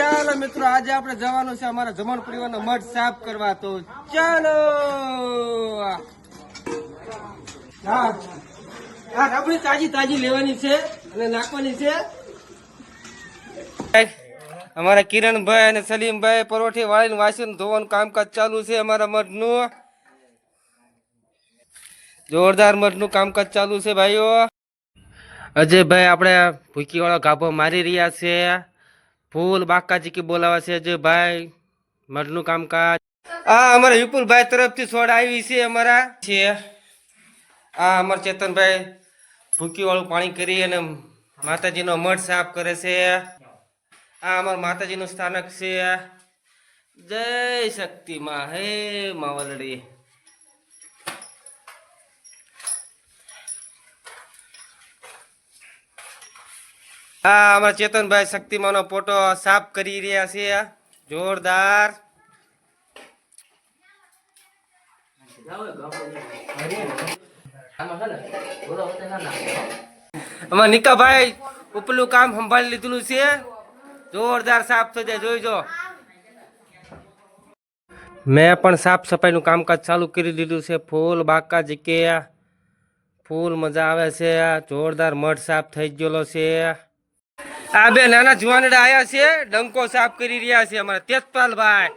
ચાલો મિત્રો, આજે આપણે જવાનું છે અમારા જમણ પરિવારનો મઠ સાફ કરવા. તો ચાલો. હા, આપણી તાજી તાજી લેવાની છે અને નાખવાની છે. અમારા કિરણભાઈ અને સલીમભાઈ પરોઠી વાળીને વાસણ ધોવાનું કામકાજ ચાલુ છે. અમારા મઠનું જોરદાર મઠનું કામકાજ ચાલુ છે ભાઈઓ. અજયભાઈ આપણે ભૂકી વાળો ગાભો મારી રહ્યા છે. ફૂલ બાકાજી કી બોલાવે છે અજયભાઈ. મઠનું કામકાજ આ અમારા વિપુલભાઈ તરફથી છોડ આવી છે અમારા છે. આ અમારા ચેતનભાઈ ભૂકી વાળું પાણી કરી અને માતાજીનો મઠ સાફ કરે છે. આ અમારું માતાજીનું સ્થાનક છે. જય શક્તિ માં, હે માવલડી. હા, અમારા ચેતનભાઈ શક્તિમાનો ફોટો સાફ કરી રહ્યા છે. જોરદાર. અમારા નિકાભાઈ ઉપલું કામ સંભાળી લીધેલું છે. જોરદાર સાફ થઈ જાય, જોઈજો. મેં પણ સાફ સફાઈનું કામકાજ ચાલુ કરી દીધું છે. ફૂલ બાકા જીકે ફૂલ મજા આવે છે. જોરદાર મઠ સાફ થઈ ગયેલો છે. આ બે નાના જુવાનડા આયા છે, ડંકો સાફ કરી રહ્યા છે. અમારા તેજપાલભાઈ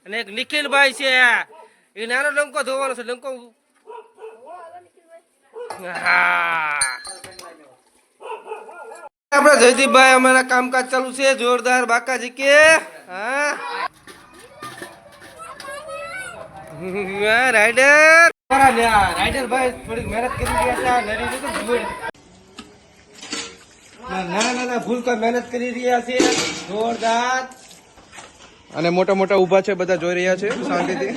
અને એક નિખિલભાઈ છે. એ નાનો ડંકો ધોવાનો છે. ડંકો આપડા જયદીપભાઈ અમારા કામકાજ ચાલુ છે. જોરદાર બાકાજી કે હા રાઈડર રાઈડર ભાઈ થોડીક મહેનત કરી રહ્યા છે. નાના ભૂલકા મહેનત કરી રહ્યા છે. જોરદાર. અને મોટા મોટા ઊભા છે, બધા જોઈ રહ્યા છે શાંતિથી.